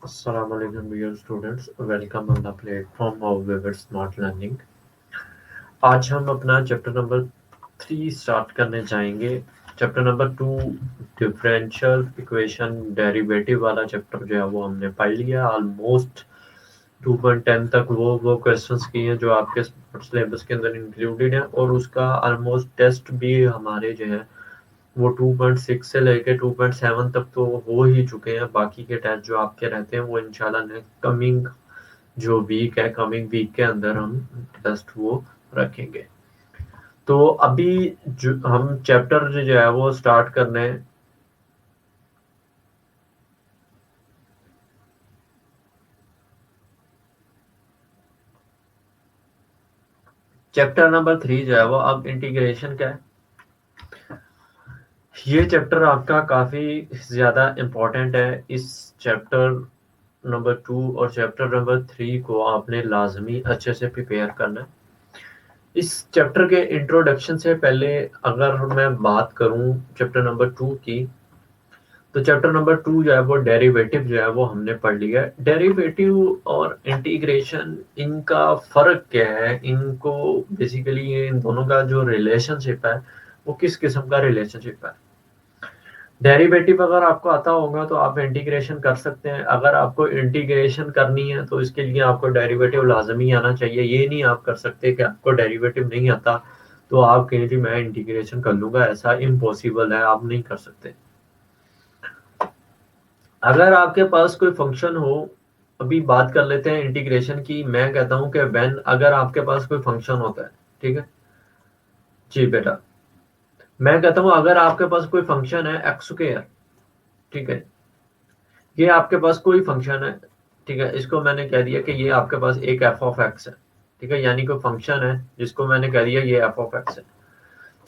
Assalamu alaikum dear students, welcome on the platform of Vivid Smart Learning। आज हम अपना chapter number 3 start करने जाएंगे। Chapter number 2 differential equation derivative वाला chapter जो है वो हमने पढ़ लिया। ऑलमोस्ट 2.10 तक वो क्वेश्चंस किए हैं जो आपके सिलेबस के अंदर इंक्लूडेड हैं, और उसका ऑलमोस्ट टेस्ट भी हमारे जो है वो 2.6 से लेके 2.7 तक तो हो ही चुके हैं। बाकी के टेस्ट जो आपके रहते हैं वो इंशाल्लाह नेक्स्ट कमिंग जो वीक है, कमिंग वीक के अंदर हम टेस्ट वो रखेंगे। तो अभी जो हम चैप्टर जो है वो स्टार्ट करने चैप्टर नंबर 3 जो है वो अब इंटीग्रेशन का है। ये चैप्टर आपका काफी ज्यादा इम्पोर्टेंट है। इस चैप्टर नंबर 2 और चैप्टर नंबर 3 को आपने लाजमी अच्छे से प्रिपेयर करना है। इस चैप्टर के इंट्रोडक्शन से पहले अगर मैं बात करूं चैप्टर नंबर 2 की, तो चैप्टर नंबर 2 जो है वो डेरिवेटिव जो है वो हमने पढ़ लिया है। डेरिवेटिव और इंटीग्रेशन, इनका फ़र्क क्या है? इनको बेसिकली ये इन दोनों का जो रिलेशनशिप है वो किस किस्म का रिलेशनशिप है। डेरिवेटिव अगर आपको आता होगा तो आप इंटीग्रेशन कर सकते हैं। अगर आपको इंटीग्रेशन करनी है तो इसके लिए आपको डेरिवेटिव लाजमी आना चाहिए। ये नहीं आप कर सकते कि आपको डेरिवेटिव नहीं आता तो आप कहें जी मैं इंटीग्रेशन कर लूंगा, ऐसा इम्पॉसिबल है, आप नहीं कर सकते। अगर आपके पास कोई फंक्शन हो, अभी बात कर लेते हैं इंटीग्रेशन की। मैं कहता हूं कि व्हेन अगर आपके पास कोई फंक्शन होता है, ठीक है जी बेटा, मैं कहता हूं अगर आपके पास कोई फंक्शन है एक्स स्क्वायर, ठीक है, ये आपके पास कोई फंक्शन है, ठीक है, इसको मैंने कह दिया कि ये आपके पास एक एफ ऑफ एक्स है, ठीक है, यानी कोई फंक्शन है जिसको मैंने कह दिया ये एफ ऑफ एक्स है।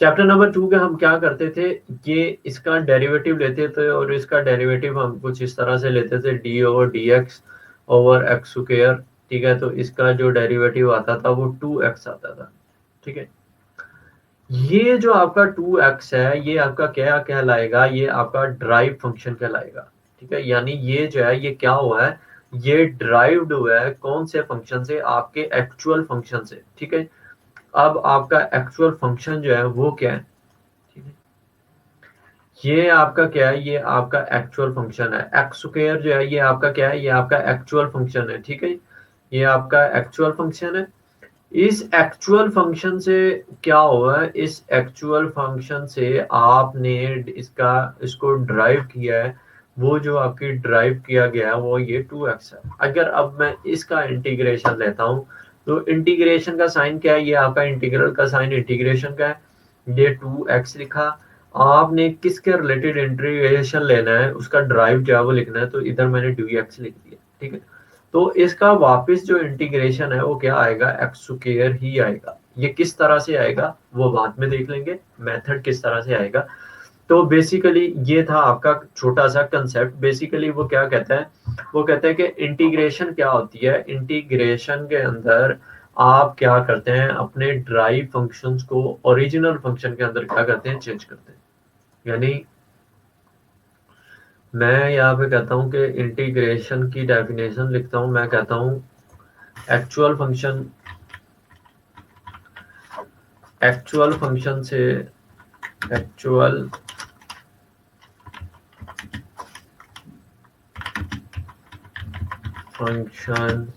चैप्टर नंबर 2 के हम क्या करते थे, ये इसका डेरिवेटिव लेते थे और इसका डेरिवेटिव हम कुछ इस तरह से लेते थे, D over d x over x square, ठीक है। तो इसका जो डेरिवेटिव आता था वो 2x आता था, ठीक है। ये जो आपका 2x है ये आपका क्या कहलाएगा? ये आपका ड्राइव फंक्शन कहलाएगा, ठीक है। यानी ये जो है ये क्या हुआ है, ये ड्राइव्ड हुआ है कौन से फंक्शन से? आपके एक्चुअल फंक्शन से, ठीक है। अब आपका एक्चुअल फंक्शन जो है वो क्या है, ठीक है, ये आपका क्या है? ये आपका एक्चुअल फंक्शन है। एक्स स्क्वायर जो है ये आपका क्या है? ये आपका एक्चुअल फंक्शन है, ठीक है। ये आपका एक्चुअल फंक्शन है। इस एक्चुअल फंक्शन से क्या हुआ है? इस एक्चुअल फंक्शन से आपने इसका इसको ड्राइव किया है। वो जो आपकी ड्राइव किया गया है वो ये 2x है। अगर अब मैं इसका इंटीग्रेशन लेता हूं तो इंटीग्रेशन का साइन क्या है? ये आपका इंटीग्रल का साइन इंटीग्रेशन का है। ये 2x लिखा। आपने किसके रिलेटेड इंटीग्रेशन लेना है, उसका ड्राइव जो है वो लिखना है, तो इधर मैंने dx लिख दिया, ठीक है। तो इसका वापस जो इंटीग्रेशन है वो क्या आएगा? एक्स स्क्वायर ही आएगा। ये किस तरह से आएगा वो बाद में देख लेंगे, मेथड किस तरह से आएगा। तो बेसिकली ये था आपका छोटा सा कंसेप्ट। बेसिकली वो क्या कहता है, वो कहता है कि इंटीग्रेशन क्या होती है। इंटीग्रेशन के अंदर आप क्या करते हैं, अपने ड्राइव फंक्शंस को ओरिजिनल फंक्शन के अंदर क्या करते हैं, चेंज करते हैं। यानी मैं यहाँ पे कहता हूँ कि इंटीग्रेशन की डेफिनेशन लिखता हूँ। मैं कहता हूँ एक्चुअल फंक्शन, एक्चुअल फंक्शन से actual function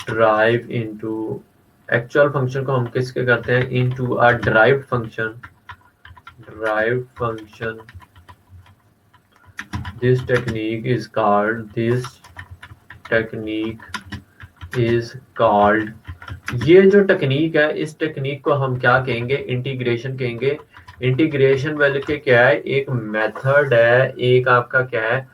drive into, actual function को हम किसके करते हैं? Into a derived function, derived function. This technique is called, this technique is called, ये जो टेक्निक है इस टेक्निक को हम क्या कहेंगे? इंटीग्रेशन कहेंगे। इंटीग्रेशन वाले के क्या है? एक मेथड है, एक आपका क्या है,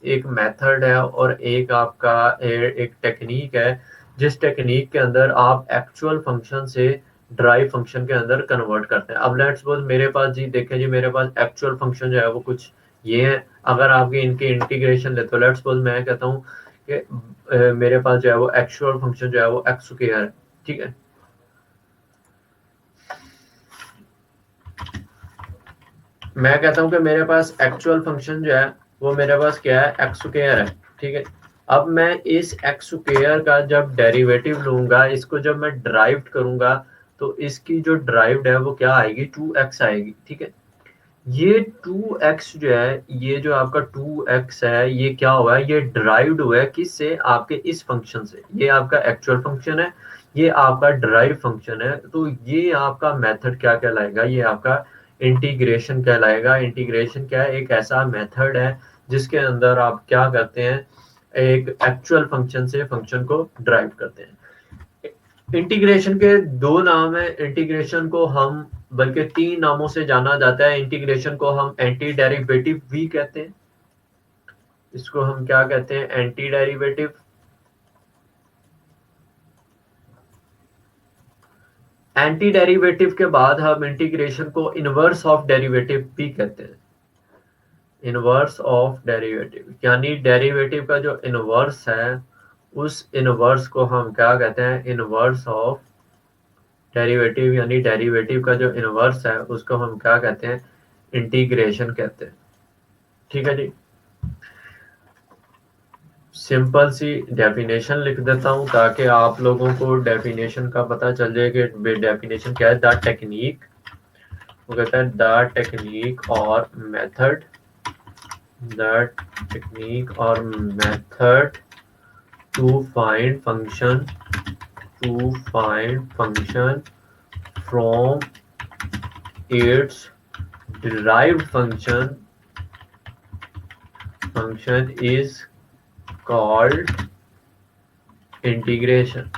एक मेथड है, और एक आपका एक टेक्निक है जिस टेक्निक के अंदर आप एक्चुअल फंक्शन से ड्राइव फंक्शन के अंदर कन्वर्ट करते हैं। अब लेट्स सपोज मेरे पास जी देखें जी, मेरे पास एक्चुअल फंक्शन जो है वो कुछ ये है। अगर आपके इनके इंटीग्रेशन ले तो लेट्स सपोज मैं कहता हूँ कि मेरे पास जो है वो एक्चुअल फंक्शन जो है वो एक्स स्क्वायर है, ठीक है। मैं कहता हूँ कि मेरे पास एक्चुअल फंक्शन जो है वो मेरे पास क्या है? एक्स स्क्वायर है, ठीक है। अब मैं इस एक्स स्क्वायर का जब डेरिवेटिव लूंगा, इसको जब मैं ड्राइव करूंगा, तो इसकी जो ड्राइव्ड है वो क्या आएगी, 2x आएगी। ठीक है। ये 2x जो है, ये जो आपका 2x है, ये क्या हुआ है, ये ड्राइव्ड हुआ है किससे, आपके इस फंक्शन से। ये आपका एक्चुअल फंक्शन है, ये आपका ड्राइव फंक्शन है। तो ये आपका मेथड क्या कहलाएगा, ये आपका इंटीग्रेशन कहलाएगा। इंटीग्रेशन क्या है, एक ऐसा मेथड है जिसके अंदर आप क्या करते हैं, एक एक्चुअल फंक्शन से फंक्शन को ड्राइव करते हैं। इंटीग्रेशन के दो नाम है। इंटीग्रेशन को हम, बल्कि तीन नामों से जाना जाता है। इंटीग्रेशन को हम एंटी डेरिवेटिव भी कहते हैं। इसको हम क्या कहते हैं, एंटी डेरिवेटिव। एंटी डेरिवेटिव के बाद हम इंटीग्रेशन को इनवर्स ऑफ डेरिवेटिव भी कहते हैं। इनवर्स ऑफ डेरिवेटिव यानी डेरिवेटिव का जो इनवर्स है, उस इनवर्स को हम क्या कहते हैं, इनवर्स ऑफ डेरिवेटिव। यानी डेरिवेटिव का जो इनवर्स है उसको हम क्या कहते हैं, इंटीग्रेशन कहते हैं। ठीक है जी। सिंपल सी डेफिनेशन लिख देता हूं ताकि आप लोगों को डेफिनेशन का पता चल जाए कि डेफिनेशन क्या है। द टेक्निक, वो कहता है द टेक्निक और मेथड, द टेक्निक और method to find function, to find function from its derived function is called integration.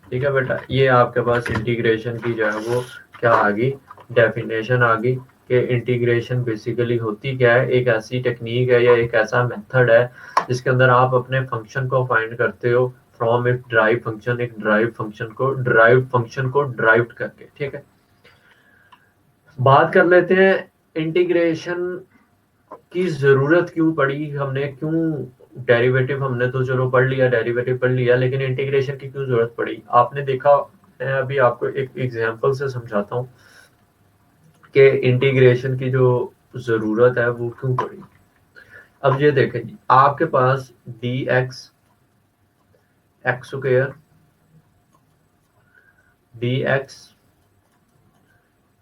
ठीक है बेटा, ये आपके पास इंटीग्रेशन की जो है वो क्या आ गई, डेफिनेशन आ गई कि इंटीग्रेशन बेसिकली होती क्या है। एक ऐसी टेक्निक है या एक ऐसा मेथड है जिसके अंदर आप अपने फंक्शन को फाइंड करते हो फ्रॉम एक ड्राइव फंक्शन, एक ड्राइव फंक्शन को ड्राइव करके। ठीक है। बात कर लेते हैं इंटीग्रेशन की जरूरत क्यों पड़ी, हमने क्यों डेरिवेटिव, हमने तो चलो पढ़ लिया, डेरिवेटिव पढ़ लिया, लेकिन इंटीग्रेशन की क्यों जरूरत पड़ी। आपने देखा, मैं अभी आपको एक एग्जांपल से समझाता हूँ कि इंटीग्रेशन की जो जरूरत है वो क्यों पड़ी। अब ये देखें जी, आपके पास D X X square, D X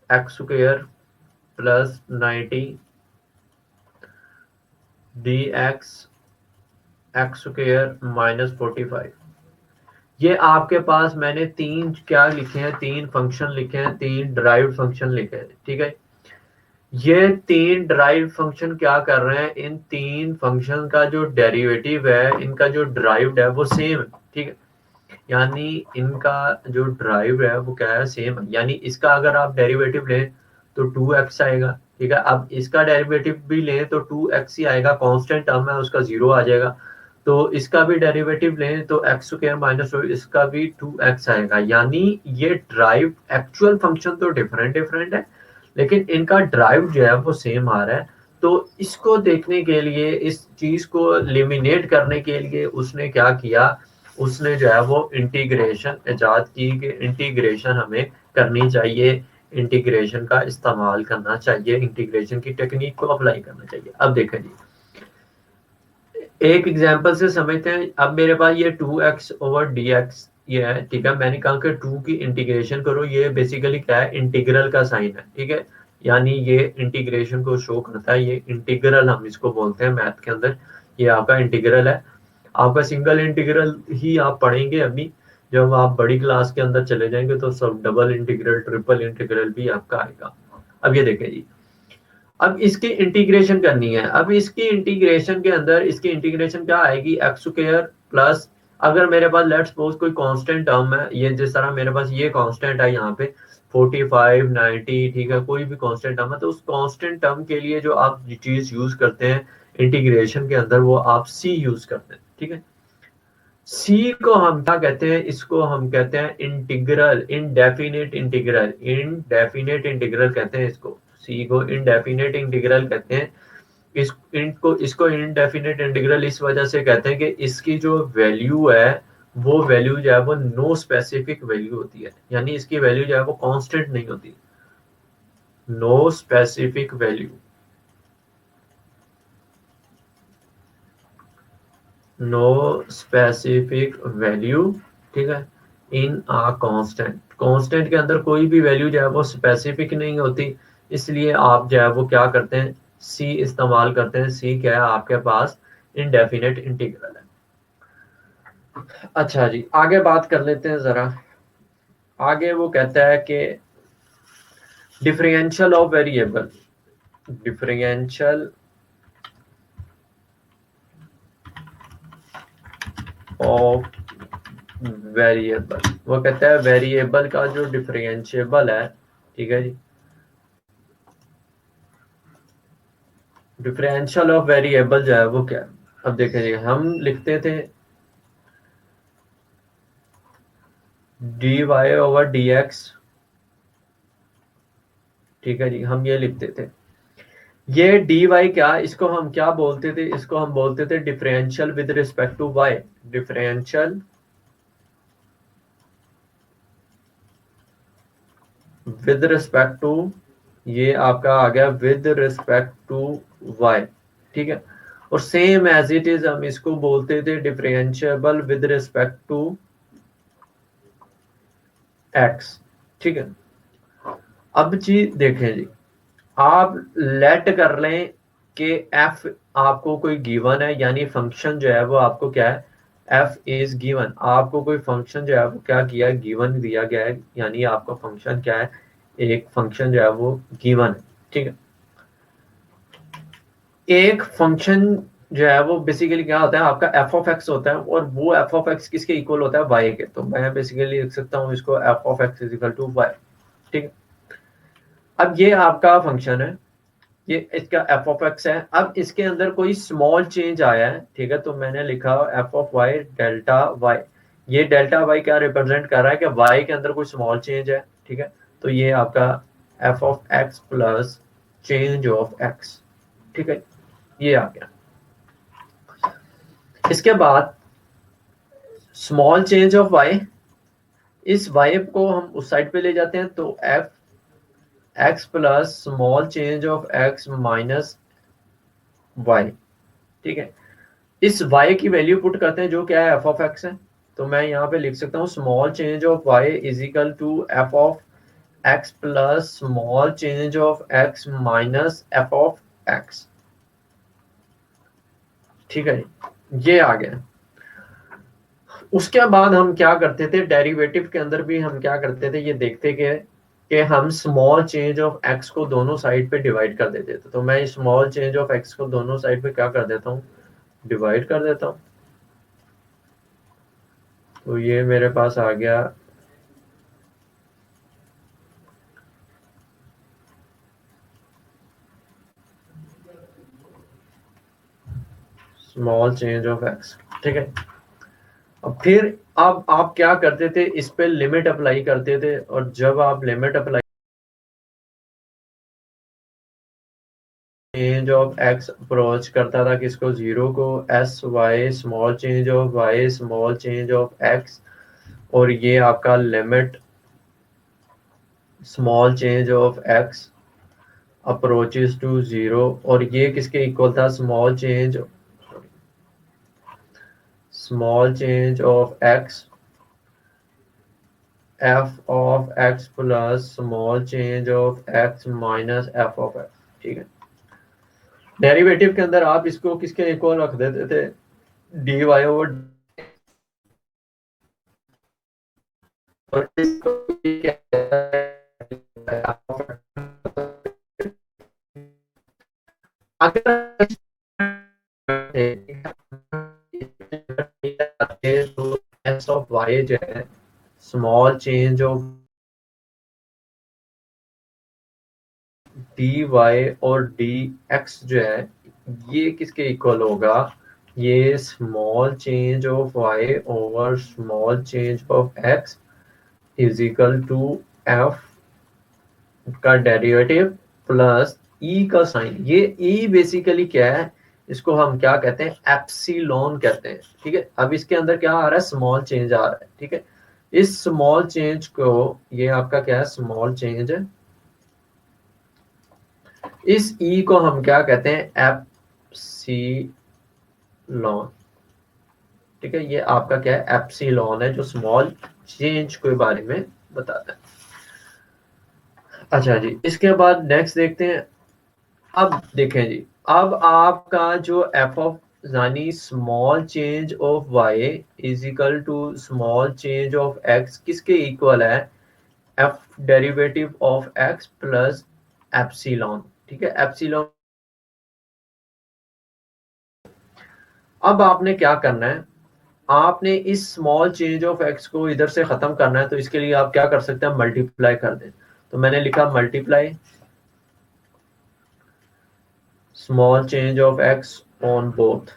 X square plus 90 D X X square minus 45। ये आपके पास मैंने तीन क्या लिखे हैं, तीन फंक्शन लिखे हैं, तीन ड्राइव्ड फंक्शन लिखे हैं। ठीक है। ये तीन ड्राइव्ड फंक्शन क्या कर रहे हैं, इन तीन फंक्शन का जो डेरिवेटिव है, इनका जो ड्राइव्ड है वो सेम है। ठीक है। यानी इनका जो ड्राइव है वो क्या है, सेम है। यानी इसका अगर आप डेरिवेटिव लें तो 2x आएगा। ठीक है। अब इसका डेरिवेटिव भी लें तो 2x ही आएगा, कांस्टेंट टर्म है उसका 0 आ जाएगा। तो इसका भी डेरिवेटिव लें तो एक्स स्क्वायर माइनस, इसका भी 2x आएगा। यानी ये ड्राइव, एक्चुअल फंक्शन तो डिफरेंट डिफरेंट है लेकिन इनका ड्राइव जो है वो सेम आ रहा है। तो इसको देखने के लिए, इस चीज को एलिमिनेट करने के लिए उसने क्या किया, उसने जो है वो इंटीग्रेशन इजाद की कि इंटीग्रेशन हमें करनी चाहिए, इंटीग्रेशन का इस्तेमाल करना चाहिए, इंटीग्रेशन की टेक्निक को अप्लाई करना चाहिए। अब देखें जी, एक एग्जांपल से समझते हैं। अब मेरे पास ये 2x ओवर dx ये है। ठीक है। मैंने कहा कि 2 की इंटीग्रेशन करो, ये बेसिकली क्या है, इंटीग्रल का साइन है। ठीक है। यानी ये इंटीग्रेशन को शो करता है, ये इंटीग्रल हम इसको बोलते हैं मैथ के अंदर। ये आपका इंटीग्रल है। आपका सिंगल इंटीग्रल ही आप पढ़ेंगे अभी, जब आप बड़ी क्लास के अंदर चले जाएंगे तो सब डबल इंटीग्रल, ट्रिपल इंटीग्रल भी आपका आएगा। अब ये देखें जी, अब इसकी इंटीग्रेशन करनी है। अब इसकी इंटीग्रेशन के अंदर, इसकी इंटीग्रेशन क्या आएगी, एक्स स्क्वायर प्लस, अगर मेरे पास लेट्स सपोज कोई कांस्टेंट टर्म है, ये जिस तरह मेरे पास ये कांस्टेंट है यहाँ पे 45 90, ठीक है, कोई भी कांस्टेंट टर्म है, तो उस कांस्टेंट टर्म के लिए जो आप चीज यूज करते हैं इंटीग्रेशन के अंदर, वो आप सी यूज करते हैं। ठीक है। सी को हम क्या कहते हैं, इसको हम कहते हैं integral, indefinite integral, indefinite integral कहते हैं इसको। सी को इनडेफिनेट इंटीग्रल कहते हैं। इसको इनडेफिनेट इंटीग्रल इस वजह से कहते हैं कि इसकी जो वैल्यू है, वो वैल्यू जो है वो नो स्पेसिफिक वैल्यू होती है। यानी इसकी वैल्यू जो है वो कांस्टेंट नहीं होती, no specific value. No specific value, ठीक है, इन आ कांस्टेंट, कांस्टेंट के अंदर कोई भी वैल्यू जो है वो स्पेसिफिक नहीं होती, इसलिए आप जो है वो क्या करते हैं, सी इस्तेमाल करते हैं। सी क्या है आपके पास, इनडेफिनेट इंटीग्रल है। अच्छा जी, आगे बात कर लेते हैं जरा। आगे वो कहता है कि differential of variable, differential of variable, वो कहता है वेरिएबल का जो डिफरेंशिएबल है, ठीक है जी, डिफरेंशियल ऑफ वेरिएबल जो है वो क्या है। अब देखेंगे, हम लिखते थे d y over d x, ठीक है जी, हम ये लिखते थे। ये डी वाई क्या, इसको हम क्या बोलते थे, इसको हम बोलते थे differential with respect to y, differential with respect to, ये आपका आ गया विद रिस्पेक्ट टू वाई, ठीक है। और सेम एज इट इज हम इसको बोलते थे differentiable with respect to x, ठीक है। अब जी देखें जी, आप लेट कर लें कि एफ आपको कोई गिवन है, यानी फंक्शन जो है वो आपको क्या है, एफ इज गिवन, आपको कोई फंक्शन जो है वो क्या किया है, गिवन दिया गया है, यानी आपका फंक्शन क्या है, एक फंक्शन जो है वो गिवन है, ठीक है। एक फंक्शन जो है वो बेसिकली क्या होता है, आपका एफ ऑफ एक्स होता है, और वो एफ ऑफ एक्स किसके इक्वल होता है, वाई के। तो मैं बेसिकली लिख सकता हूँ इसको f of x is equal to y, ठीक है। अब ये आपका फंक्शन है, ये इसका एफ ऑफ एक्स है। अब इसके अंदर कोई स्मॉल चेंज आया है, ठीक है, तो मैंने लिखा f of y delta y. ये डेल्टा वाई क्या रिप्रेजेंट कर रहा है कि वाई के अंदर कोई स्मॉल चेंज है, ठीक है। तो ये आपका f of x plus change of x, ठीक है, ये आ गया। इसके बाद स्मॉल चेंज ऑफ वाई, इस वाई को हम उस साइड पे ले जाते हैं, तो f x plus small change of x minus y, ठीक है। इस y की वैल्यू पुट करते हैं जो क्या है, एफ ऑफ एक्स है। तो मैं यहाँ पे लिख सकता हूँ small change of y is equal to f of x plus small change of x minus f of x, ठीक है जी, ये आ गया। उसके बाद हम क्या करते थे, डेरिवेटिव के अंदर भी हम क्या करते थे, ये देखते कि हम स्मॉल चेंज ऑफ x को दोनों साइड पे डिवाइड कर देते थे। तो मैं स्मॉल चेंज ऑफ x को दोनों साइड पे क्या कर देता हूँ, डिवाइड कर देता हूँ। तो ये मेरे पास आ गया स्मॉल चेंज ऑफ एक्स, ठीक है। अब फिर अब आप क्या करते थे, इस पे लिमिट अप्लाई करते थे, और जब आप limit apply, change of x approach करता था किसको, जीरो को, s y small change of y small change of x, और ये आपका limit small change of x approaches to zero, और ये किसके इक्वल था, small change of x f of x plus small change of x minus f of x, ठीक है। Derivative के अंदर आप इसको किसके इक्वल रख देते थे, डी वाई ओवर, और इसको अगर तो एस ऑफ वाई जो है small change of d y और डी एक्स जो है, ये किसके इक्वल होगा, ये small change of y over small change of x is equal to f का डेरिवेटिव प्लस ई का साइन। ये ई बेसिकली क्या है, इसको हम क्या कहते हैं, एप्सिलॉन कहते हैं, ठीक है। अब इसके अंदर क्या आ रहा है, स्मॉल चेंज आ रहा है, ठीक है। इस स्मॉल चेंज को, ये आपका क्या है, स्मॉल चेंज है, इस ई को हम क्या कहते हैं, एप्सिलॉन, ठीक है, ये आपका क्या है, एप्सिलॉन है, जो स्मॉल चेंज के बारे में बताता है। अच्छा जी, इसके बाद नेक्स्ट देखते हैं। अब देखें जी, अब आपका जो एफ ऑफ यानी small change of y is equal to small change of x किसके इक्वल है, f derivative of x plus epsilon. ठीक है, एप्सिलॉन। अब आपने क्या करना है, आपने इस स्मॉल चेंज ऑफ एक्स को इधर से खत्म करना है, तो इसके लिए आप क्या कर सकते हैं, मल्टीप्लाई कर दें। तो मैंने लिखा multiply small change of x on both.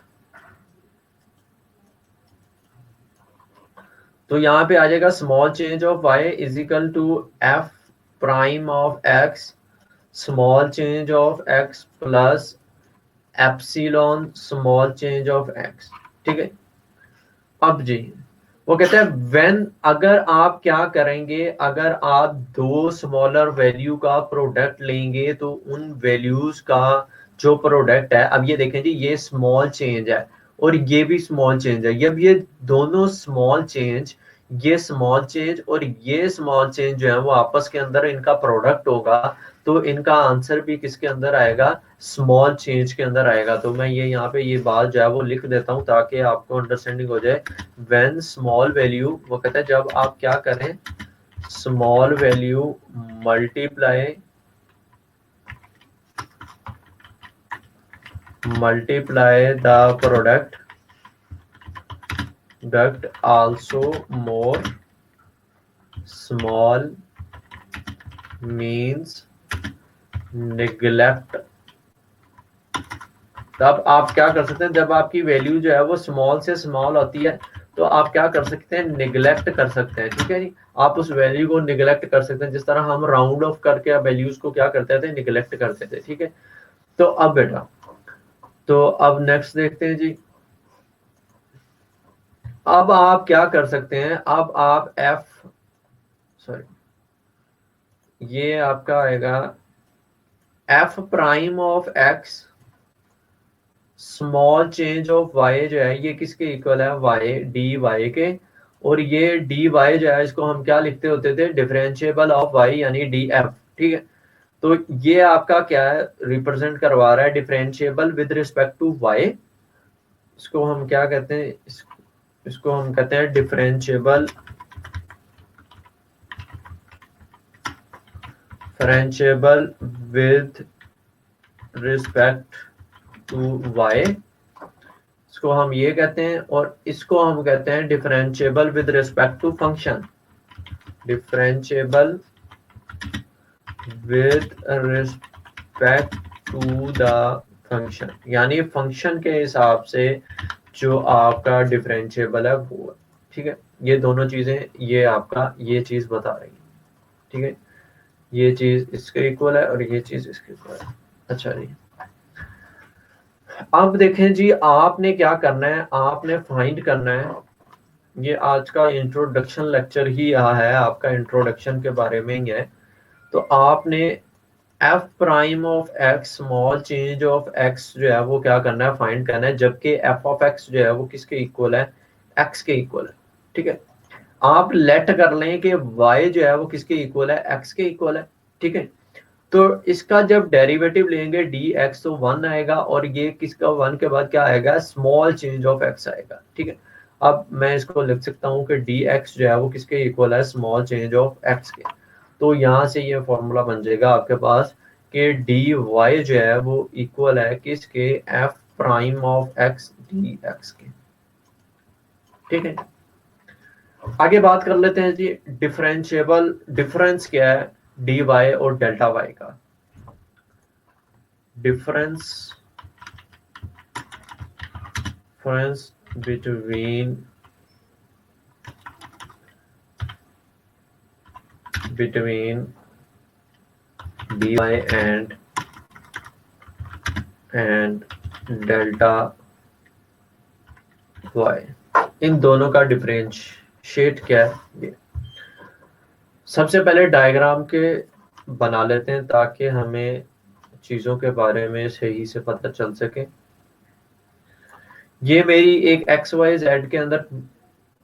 तो यहाँ पे आ जाएगा small change of y is equal to f prime of x small change of x plus epsilon small change of x. ठीक है, अब जी वो कहते हैं व्हेन, अगर आप क्या करेंगे, अगर आप दो स्मॉलर वैल्यू का प्रोडक्ट लेंगे तो उन वैल्यूज का जो प्रोडक्ट है, अब ये देखें जी, ये स्मॉल चेंज है और ये भी स्मॉल चेंज है, जब ये दोनों स्मॉल चेंज, ये स्मॉल चेंज और ये स्मॉल चेंज जो है वो आपस के अंदर इनका प्रोडक्ट होगा, तो इनका आंसर भी किसके अंदर आएगा, स्मॉल चेंज के अंदर आएगा। तो मैं ये यहाँ पे ये बात जो है वो लिख देता हूँ ताकि आपको अंडरस्टैंडिंग हो जाए। व्हेन स्मॉल वैल्यू, वो कहता है जब आप क्या करें, small value multiply the product also more small means neglect। तब आप क्या कर सकते हैं, जब आपकी वैल्यू जो है वो स्मॉल से स्मॉल होती है, तो आप क्या कर सकते हैं, निगलेक्ट कर सकते हैं। ठीक है जी, आप उस वैल्यू को निगलेक्ट कर सकते हैं, जिस तरह हम राउंड ऑफ करके वैल्यूज को क्या करते थे, निगलेक्ट करते थे। ठीक है, तो अब बेटा, तो अब नेक्स्ट देखते हैं जी। अब आप क्या कर सकते हैं, अब आप एफ, सॉरी, ये आपका आएगा f prime of x small change of y जो है ये किसके इक्वल है, वाई डी वाई के। और ये डी वाई जो है इसको हम क्या लिखते होते थे, डिफरेंशिएबल ऑफ वाई यानी डी एफ। ठीक है, तो ये आपका क्या है, रिप्रेजेंट करवा रहा है differentiable with respect to y. इसको हम क्या कहते हैं, इसको हम कहते हैं differentiable with respect to y, इसको हम ये कहते हैं। और इसको हम कहते हैं differentiable with respect to function, differentiable with respect to the function, यानी फंक्शन के हिसाब से जो आपका डिफरेंशिएबल है वो। ठीक है, ये दोनों चीजें ये आपका ये चीज बता रही है। ठीक है, ये चीज इसके इक्वल है और ये चीज इसके इक्वल है। अच्छा जी, अब देखें जी, आपने क्या करना है, आपने फाइंड करना है, ये आज का इंट्रोडक्शन लेक्चर ही यह है, आपका इंट्रोडक्शन के बारे में ही है। तो आपने F prime of x small change of x जो है वो क्या करना है, फाइंड करना है, जबकि एफ ऑफ एक्स जो है वो किसके इक्वल है, एक्स के इक्वल है। ठीक है, आप लेट कर लें कि वाई जो है वो किसके इक्वल है, एक्स के इक्वल है। ठीक है, तो इसका जब डेरिवेटिव लेंगे डी एक्स तो वन आएगा, और ये किसका, वन के बाद क्या आएगा, स्मॉल चेंज ऑफ एक्स आएगा। ठीक है, अब मैं इसको लिख सकता हूँ कि डी एक्स जो है वो किसके इक्वल है, स्मॉल चेंज ऑफ एक्स के। तो यहाँ से ये फॉर्मूला बन जाएगा आपके पास कि डी वाई जो है वो इक्वल है किसके, F prime of x D x के। ठीक है, आगे बात कर लेते हैं जी, डिफरेंशिएबल डिफरेंस क्या है डी वाई और डेल्टा वाई का। difference between dy and delta y, इन दोनों का डिफरेंशिएट क्या है। ये सबसे पहले डायग्राम के बना लेते हैं ताकि हमें चीजों के बारे में सही से पता चल सके। ये मेरी एक एक्स वाई जेड के अंदर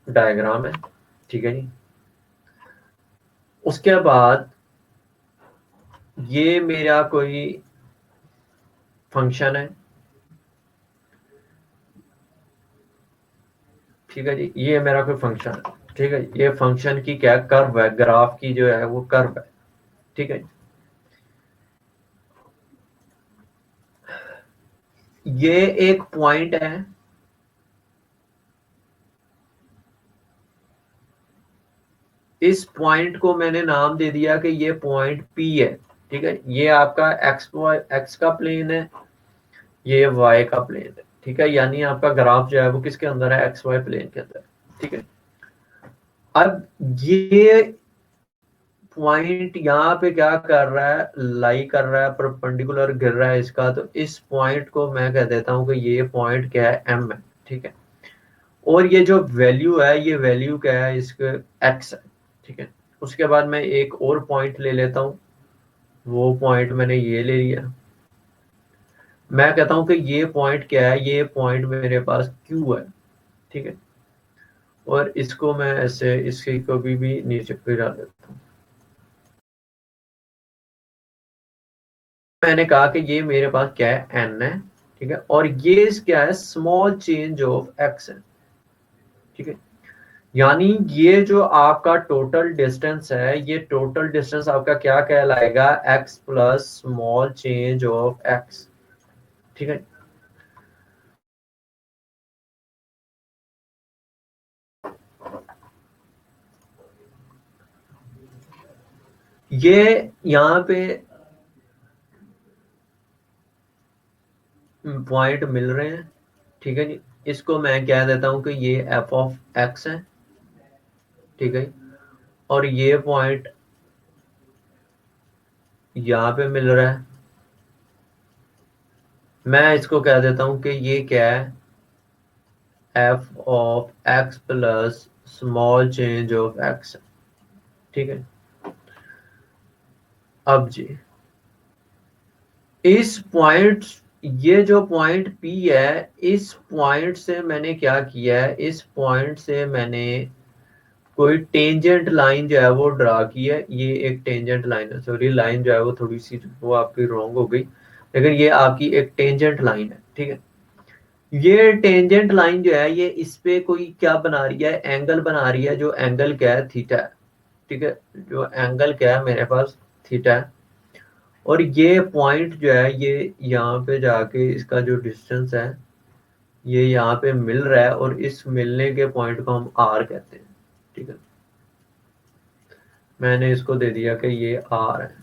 डायग्राम है, ठीक है जी। उसके बाद ये मेरा कोई फंक्शन है, ठीक है जी, ये मेरा कोई फंक्शन है, ठीक है। ये फंक्शन की क्या कर्व है, ग्राफ की जो है वो कर्व है, ठीक है। ये एक पॉइंट है, इस पॉइंट को मैंने नाम दे दिया कि ये पॉइंट P है, ठीक है। ये आपका एक्स का प्लेन है, ये वाई का प्लेन है, ठीक है। यानी आपका ग्राफ जो है वो किसके अंदर है, एक्स वाई प्लेन के अंदर, ठीक है। अब ये पॉइंट यहाँ पे क्या कर रहा है, लाई कर रहा है, परपेंडिकुलर गिर रहा है इसका, तो इस पॉइंट को मैं कह देता हूँ कि ये पॉइंट क्या है, एम है, ठीक है। और ये जो वैल्यू है, ये वैल्यू क्या है, इसके एक्स है, ठीक है। उसके बाद मैं एक और पॉइंट ले लेता हूँ, वो पॉइंट मैंने ये ले लिया। मैं कहता हूँ कि ये पॉइंट क्या है, ये पॉइंट मेरे पास क्यू है, ठीक है। और इसको मैं ऐसे इसकी को भी नीचे गिरा देता हूँ। मैंने कहा कि ये मेरे पास क्या है, एन है, ठीक है। और ये क्या है, स्मॉल चेंज ऑफ एक्स है, ठीक है। यानी ये जो आपका टोटल डिस्टेंस है, ये टोटल डिस्टेंस आपका क्या कहलाएगा, x plus small change of x, ठीक है। ये यहाँ पे पॉइंट मिल रहे हैं, ठीक है जी। इसको मैं कह देता हूँ कि ये एफ ऑफ एक्स है, ठीक है। और ये पॉइंट यहाँ पे मिल रहा है, मैं इसको कह देता हूँ कि ये क्या है, F of x plus small change of x, ठीक है। अब जी इस पॉइंट, ये जो पॉइंट P है, इस पॉइंट से मैंने क्या किया है, इस पॉइंट से मैंने कोई टेंजेंट लाइन जो है वो ड्रा की है। ये एक टेंजेंट लाइन है, सॉरी लाइन जो है वो थोड़ी सी वो आपकी रॉन्ग हो गई, लेकिन ये आपकी एक टेंजेंट लाइन है, ठीक है। ये टेंजेंट लाइन जो है, ये इस पे कोई क्या बना रही है, एंगल बना रही है, जो एंगल क्या है, थीटा है, ठीक है। जो एंगल क्या है मेरे पास, थीटा है। और ये पॉइंट जो है, ये यहाँ पे जाके इसका जो डिस्टेंस है, ये यहाँ पे मिल रहा है, और इस मिलने के पॉइंट को हम आर कहते हैं, ठीक है। मैंने इसको दे दिया कि ये आर है।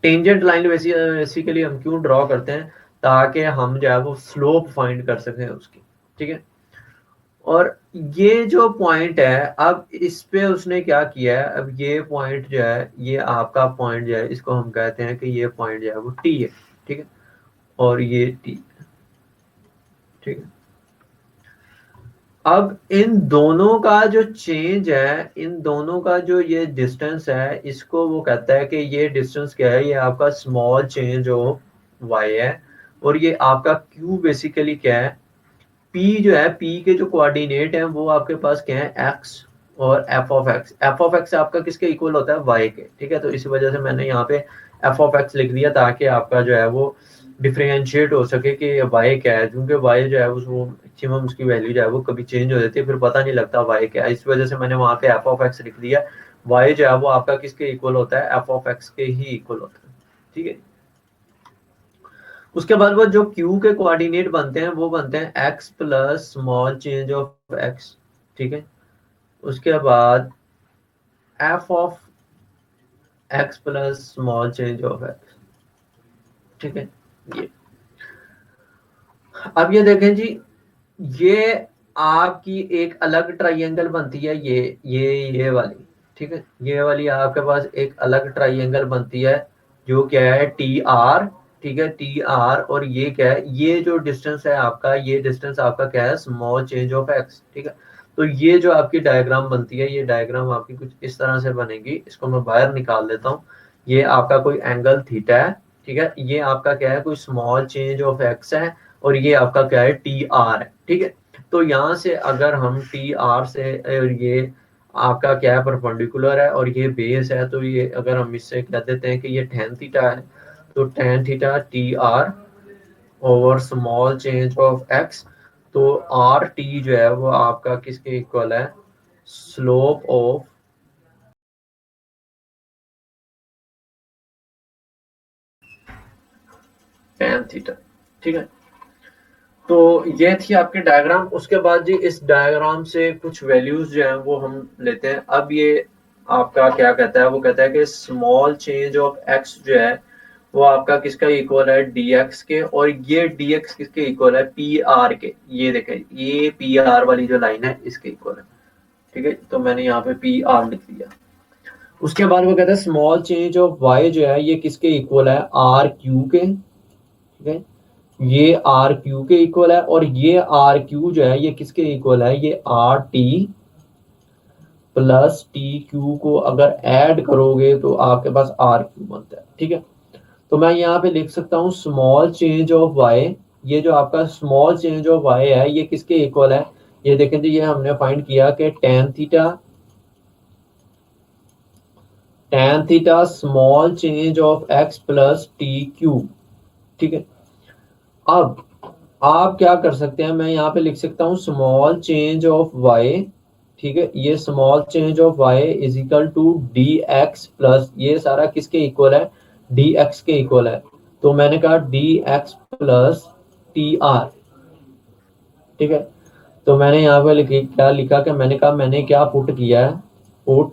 टेंजेंट लाइन बेसिकली हम क्यों ड्रॉ करते हैं, ताकि हम जो है वो स्लोप फाइंड कर सकें उसकी, ठीक है। और ये जो पॉइंट है, अब इस पे उसने क्या किया है, अब ये पॉइंट जो है, ये आपका पॉइंट जो है, इसको हम कहते हैं कि ये पॉइंट जो है वो टी है, ठीक है। और ये टी, ठीक है। अब इन दोनों का जो चेंज है, इन दोनों का जो ये डिस्टेंस है, इसको वो कहता है कि ये डिस्टेंस क्या है, ये आपका स्मॉल चेंज ऑफ वाई है। और ये आपका क्यू बेसिकली क्या है, पी जो है, पी के जो कोऑर्डिनेट है वो आपके पास क्या है, एक्स और F of x. F of x आपका किसके इक्वल होता है, वाई के, ठीक है। तो इसी वजह से मैंने यहाँ पे एफ ऑफ एक्स लिख दिया, ताकि आपका जो है वो डिफरेंशिएट हो सके कि वाई क्या है, क्योंकि वाई जो है वो मैक्सिमम उसकी वैल्यू जो है वो कभी चेंज हो जाती है, फिर पता नहीं लगता वाई क्या है। इस वजह से मैंने वहाँ पे एफ ऑफ एक्स लिख दिया। वाई जो है वो आपका किसके इक्वल होता है, एफ ऑफ एक्स के ही इक्वल होता है, ठीक है। उसके बाद वो जो क्यू के कोऑर्डिनेट बनते हैं, वो बनते हैं x plus small change of x, ठीक है। उसके बाद F of x plus small change of x, ठीक है। ये अब ये देखें जी, ये आपकी एक अलग ट्राइंगल बनती है, ये वाली, ठीक है। ये वाली आपके पास एक अलग ट्राइंगल बनती है, जो क्या है, टी आर, ठीक है, टी आर। और ये क्या है, ये जो डिस्टेंस है आपका, ये डिस्टेंस आपका क्या है, स्मॉल चेंज ऑफ एक्स, ठीक है। तो ये जो आपकी डायग्राम बनती है, ये डायग्राम आपकी कुछ इस तरह से बनेगी। इसको मैं बाहर निकाल देता हूँ। ये आपका कोई एंगल थीटा है, ठीक है। ये आपका क्या है, कोई स्मॉल चेंज ऑफ एक्स है। और ये आपका क्या है, टी आर है, ठीक है। तो यहाँ से अगर हम टी आर से और ये आपका क्या है, परपेंडिकुलर है और ये बेस है, तो ये अगर हम इससे कह देते हैं कि ये tan थीटा है, तो tan theta T R over small change of x, तो आर टी जो है वो आपका किसके इक्वल है, स्लोप ऑफ tan थीटा, ठीक है। तो ये थी आपकी डायग्राम। उसके बाद जी इस डायग्राम से कुछ वैल्यूज जो है वो हम लेते हैं। अब ये आपका क्या कहता है, वो कहता है कि स्मॉल चेंज ऑफ एक्स जो है वो आपका किसका इक्वल है, dx के, और ये dx किसके इक्वल है, पी आर के। ये देखें, ये पी आर वाली जो लाइन है इसके इक्वल है, ठीक है। तो मैंने यहाँ पे पी आर लिख दिया। उसके बाद वो कहता है स्मॉल चेंज ऑफ y जो है ये किसके इक्वल है, आर क्यू के, ठीक है। ये आर क्यू के इक्वल है, और ये आर क्यू जो है ये किसके इक्वल है, ये R T plus t Q को अगर ऐड करोगे तो आपके पास आर क्यू बनता है, ठीक है। तो मैं यहाँ पे लिख सकता हूँ स्मॉल चेंज ऑफ वाई, ये जो आपका स्मॉल चेंज ऑफ वाई है ये किसके इक्वल है, ये देखें जी, ये हमने फाइंड किया कि tan theta small change of x plus t Q, ठीक है। अब आप क्या कर सकते हैं, मैं यहाँ पे लिख सकता हूँ स्मॉल चेंज ऑफ वाई, ठीक है। ये small change of y is equal to d x plus, ये सारा किसके इक्वल है, डी एक्स के इक्वल है। तो मैंने कहा D x plus T R, ठीक है। तो मैंने यहाँ पे क्या लिखा कि मैंने कहा, मैंने क्या पुट किया है, put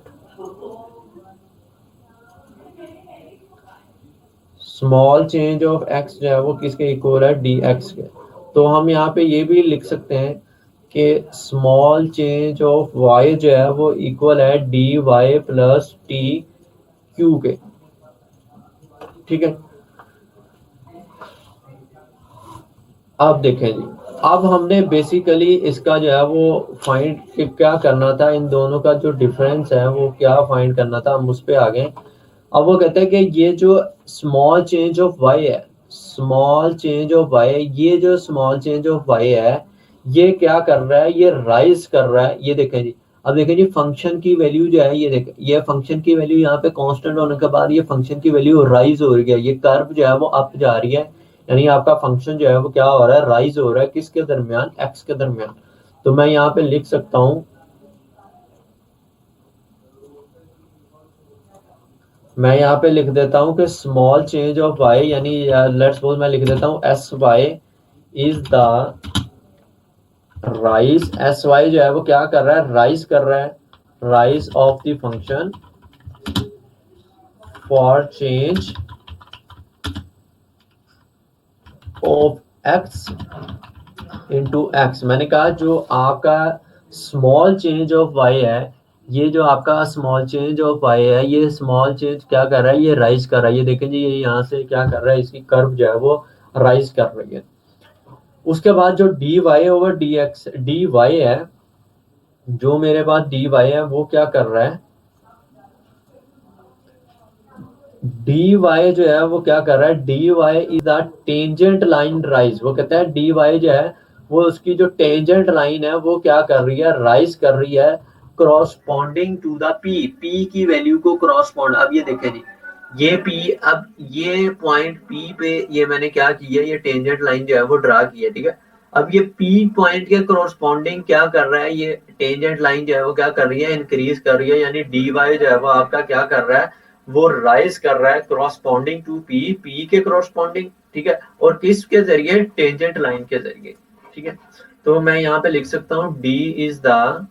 small change of x जो है वो किसके इक्वल है, डी एक्स के। तो हम यहाँ पे ये भी लिख सकते हैं कि स्मॉल चेंज ऑफ वाई जो है वो इक्वल है d y plus t q के, ठीक है। अब देखें जी, अब हमने बेसिकली इसका जो है वो फाइंड क्या करना था, इन दोनों का जो डिफरेंस है वो क्या फाइंड करना था, हम उस पे आ गए। अब वो कहता है कि ये जो स्मॉल चेंज ऑफ वाई है, स्मॉल चेंज ऑफ वाई, ये जो स्मॉल चेंज ऑफ वाई है ये क्या कर रहा है, ये राइज कर रहा है, ये देखें जी। अब देखें जी, फंक्शन की वैल्यू जो है, ये देखें, ये फंक्शन की वैल्यू यहाँ पे कांस्टेंट होने के बाद ये फंक्शन की वैल्यू राइज हो रही है, ये कर्व जो है वो अप जा रही है, यानी आपका फंक्शन जो है वो क्या हो रहा है, राइज हो रहा है, किसके दरमियान, एक्स के दरमियान। तो मैं यहाँ पे लिख सकता हूँ, मैं यहाँ पे लिख देता हूँ कि स्मॉल चेंज ऑफ वाई, यानी लेट्स सपोज मैं लिख देता हूँ s y is the rise, s y जो है वो क्या कर रहा है, राइज कर रहा है, rise of the function for change of x into x. मैंने कहा जो आपका स्मॉल चेंज ऑफ वाई है, ये जो आपका स्मॉल चेंज ऑफ वाई है, ये स्मॉल चेंज क्या कर रहा है, ये राइज कर रहा है, ये देखें जी, ये यहाँ से क्या कर रहा है, इसकी कर्व जो है वो राइज कर रही है। उसके बाद जो d y over d x, d y है, जो मेरे पास डी वाई है वो क्या कर रहा है, डी वाई जो है वो क्या कर रहा है, d y is a tangent line rise. वो कहता है डी वाई जो है वो उसकी जो टेंजेंट लाइन है वो क्या कर रही है, राइज कर रही है, corresponding to the p, p की वैल्यू को क्रॉसपॉन्ड। अब ये देखें जी, ये पी, अब ये पॉइंट पी पे ये मैंने क्या किया, ये टेंजेंट लाइन जो है वो ड्रा की है, ठीक है। अब ये पी पॉइंट के क्रॉसपॉन्डिंग क्या कर रहा है, ये टेंजेंट लाइन जो है वो क्या कर रही है, इंक्रीज कर रही है, यानी डी वाई जो है वो आपका क्या कर रहा है, वो राइज कर रहा है क्रॉसपॉन्डिंग टू पी, पी के क्रॉसपॉन्डिंग, ठीक है। और किसके जरिए, टेंजेंट लाइन के जरिए, ठीक है। तो मैं यहाँ पे लिख सकता हूँ d is the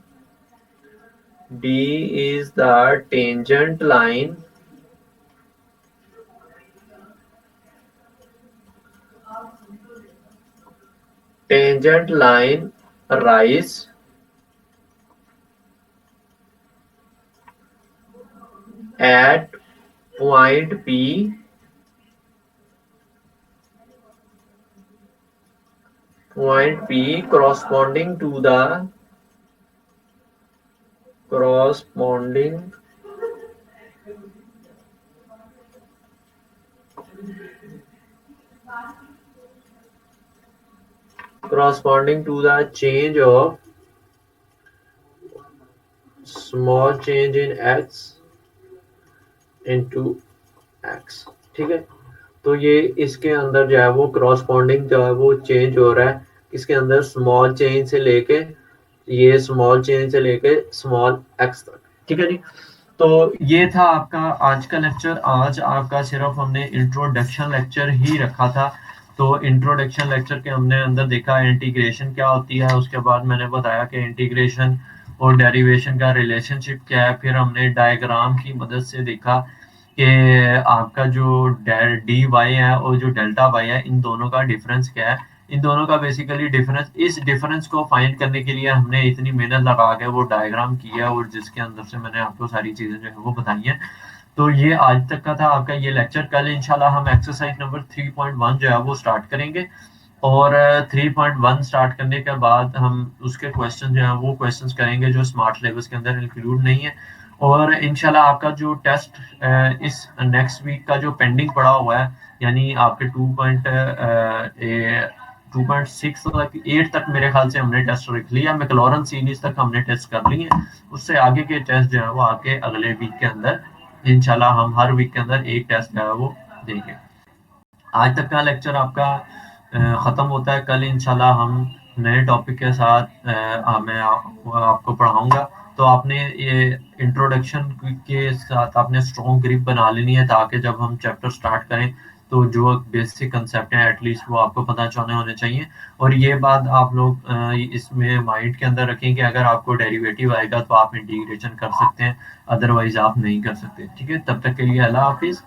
tangent line rise at point p corresponding corresponding to the change of small change in x into x, ठीक है। तो ये इसके अंदर जो है वो corresponding जो है वो चेंज हो रहा है इसके अंदर स्मॉल चेंज से लेके ये स्मॉल चेंज से लेके स्मॉल x तक, ठीक है जी। तो ये था आपका आज का लेक्चर। आज आपका सिर्फ हमने इंट्रोडक्शन लेक्चर ही रखा था। तो इंट्रोडक्शन लेक्चर के हमने अंदर देखा इंटीग्रेशन क्या होती है, उसके बाद मैंने बताया कि इंटीग्रेशन और डेरिवेशन का रिलेशनशिप क्या है। फिर हमने डायग्राम की मदद से देखा कि आपका जो डी वाई है और जो डेल्टा वाई है इन दोनों का डिफरेंस क्या है। इन दोनों का बेसिकली डिफरेंस, इस डिफरेंस को फाइंड करने के लिए हमने इतनी मेहनत लगा के वो डायग्राम किया है और जिसके अंदर से मैंने आपको सारी चीजें जो है वो बताई हैं। तो ये आज तक का था आपका ये लेक्चर। कल इंशाल्लाह हम एक्सरसाइज नंबर 3.1 जो है वो स्टार्ट करेंगे और 3.1 स्टार्ट करने के बाद हम उसके क्वेश्चन जो है वो क्वेश्चंस करेंगे जो स्मार्ट सिलेबस के अंदर इंक्लूड नहीं है। और इंशाल्लाह आपका जो टेस्ट इस नेक्स्ट वीक का जो पेंडिंग पड़ा हुआ है, यानी आपके 2.6 तक 8 तक मेरे ख्याल से हमने टेस्ट रख लिया। मैक्लॉरन सीरीज तक हमने टेस्ट कर लिए। उससे आगे के टेस्ट जो है वो आगे अगले वीक के अंदर इंशाल्लाह हम हर वीक के अंदर एक टेस्ट जो है वो देंगे। आज तक का लेक्चर आपका ख़त्म होता है। कल इंशाल्लाह हम नए टॉपिक के साथ मैं आपको पढ़ाऊंगा। तो आपने ये इंट्रोडक्शन के साथ आपने स्ट्रॉन्ग ग्रिप बना लेनी है ताकि जब हम चैप्टर स्टार्ट करें तो जो बेसिक कंसेप्ट हैं एटलीस्ट वो आपको पता चलने होने चाहिए। और ये बात आप लोग इसमें माइंड के अंदर रखें कि अगर आपको डेरिवेटिव आएगा तो आप इंटीग्रेशन कर सकते हैं, अदरवाइज आप नहीं कर सकते। ठीक है, तब तक के लिए अल्लाह हाफिज़।